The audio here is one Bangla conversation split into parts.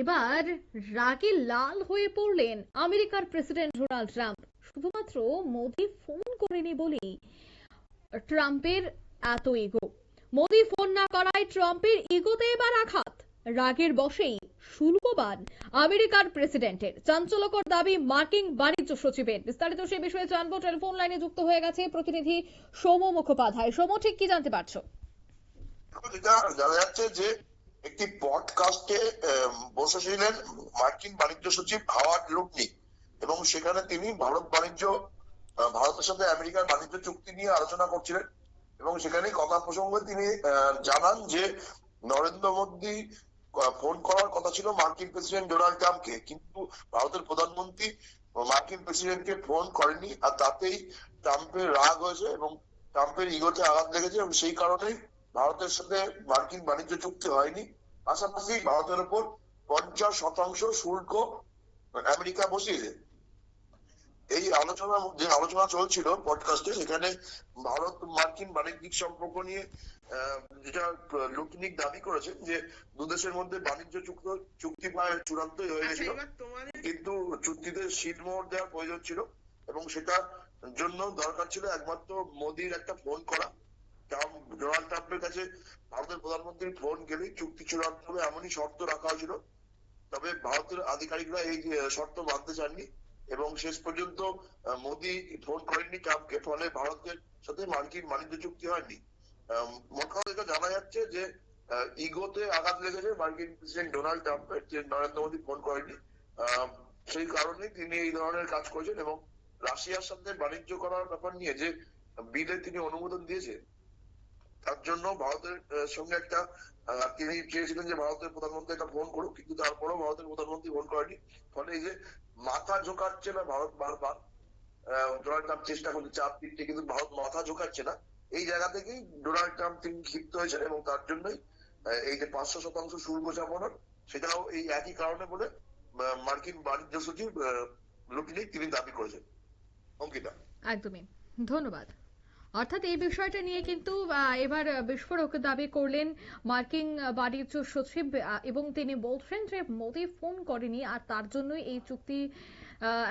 এবার রাগে লাল হয়ে পড়লেন আমেরিকার প্রেসিডেন্ট ডোনাল্ড ট্রাম্প। শুধুমাত্র মোদি ফোন করেনি বলেই ট্রাম্পের এত ইগো। মোদি ফোন না করায় ট্রাম্পের ইগোতে এবার আঘাত। রাগের বশেই শুল্কবান আমেরিকার প্রেসিডেন্টের। চাঞ্চল্যকর দাবি মার্কিন বাণিজ্য সচিবের। বিস্তারিত সে বিষয়ে জানবো। টেলিফোন লাইনে যুক্ত হয়ে গেছে প্রতিনিধি সৌম্য মুখোপাধ্যায়। সৌম্য, ঠিক কি জানতে পারছো? যেটা জানা যাচ্ছে যে একটি পডকাস্টে বসেছিলেন মার্কিন বাণিজ্য সচিব হাওয়ার্ড লুটনিক, এবং সেখানে তিনি ভারতের সাথে আমেরিকার বাণিজ্য চুক্তি নিয়ে আলোচনা করছিলেন। এবং সেখানে কথা প্রসঙ্গে তিনি জানান যে নরেন্দ্র মোদী ফোন করার কথা ছিল মার্কিন প্রেসিডেন্ট ডোনাল্ড ট্রাম্পকে, কিন্তু ভারতের প্রধানমন্ত্রী মার্কিন প্রেসিডেন্টকে ফোন করেনি। আর তাতেই ট্রাম্পের রাগ হয়েছে এবং ট্রাম্পের ইগোতে আঘাত লেগেছে, এবং সেই কারণেই ভারতের সাথে মার্কিন বাণিজ্য চুক্তি হয়নি। পাশাপাশি ভারতের উপর 50% শুল্ক আমেরিকা বসিয়েছে। এই আলোচনা চলছিল পডকাস্টে, সেখানে ভারত মার্কিন বাণিজ্যিক সম্পর্ক নিয়ে যেটা লুটনিক দাবি করেছেন যে দুদেশের মধ্যে বাণিজ্য চুক্তি প্রায় চূড়ান্তই হয়ে গেছিল, কিন্তু চুক্তিতে সিলমোহর দেওয়ার প্রয়োজন ছিল, এবং সেটার জন্য দরকার ছিল একমাত্র মোদির একটা ফোন করা। ডোনাল্ড ট্রাম্পের কাছে ভারতের প্রধানমন্ত্রীর ফোন গেলেই চুক্তি চূড়ান্ত হবে এমনই শর্ত রাখা হয়েছিল। তবে ভারতের আধিকারিকরা এই শর্ত মানতে চাননি, এবং শেষ পর্যন্ত মোদি ফোন করেননি ট্রাম্পকে, ফলে ভারতের সাথে মার্কিন বাণিজ্য চুক্তি হয়নি। মোট কথা যেটা জানা যাচ্ছে যে ইগোতে আঘাত লেগেছে মার্কিন প্রেসিডেন্ট ডোনাল্ড ট্রাম্পের, যে নরেন্দ্র মোদী ফোন করেনি। সেই কারণে তিনি এই ধরনের কাজ করেছেন, এবং রাশিয়ার সাথে বাণিজ্য করার ব্যাপার নিয়ে যে বিলে তিনি অনুমোদন দিয়েছে, তার জন্য ভারতের সঙ্গে একটা তিনি চেয়েছিলেন যে ভারতের প্রধানমন্ত্রী একটা ফোন করুক, কিন্তু তারপরেও ভারতের প্রধানমন্ত্রী ফোন করেনি। ফলে এই যে মাথা ঝোঁকাচ্ছে না ভারত, বারবার ডোনাল্ড ট্রাম্প চেষ্টা করছে চাপ দিচ্ছে, কিন্তু ভারত মাথা ঝোঁকাচ্ছে না। এই জায়গা থেকেই ডোনাল্ড ট্রাম্প তিনি ক্ষিপ্ত হয়েছেন, এবং তার জন্যই এই যে 500% শুল্ক চাপানোর, সেটাও এই একই কারণে বলে মার্কিন বাণিজ্য সচিব লুটনিক তিনি দাবি করেছেন। অঙ্কিতা, একদমই ধন্যবাদ। অর্থাৎ এই বিষয়টা নিয়ে কিন্তু এবার বিস্ফোরক দাবি করলেন মার্কিন বাণিজ্য সচিব, এবং তিনি বলছেন যে মোদি ফোন করেনি আর তার জন্যই এই চুক্তি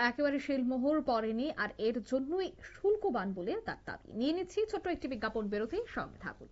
একেবারে শিলমোহর পড়েনি, আর এর জন্যই শুল্কবান বলে তার দাবি। নিয়ে নিচ্ছি ছোট্ট একটি বিজ্ঞাপন বিরতি, সঙ্গে থাকুন।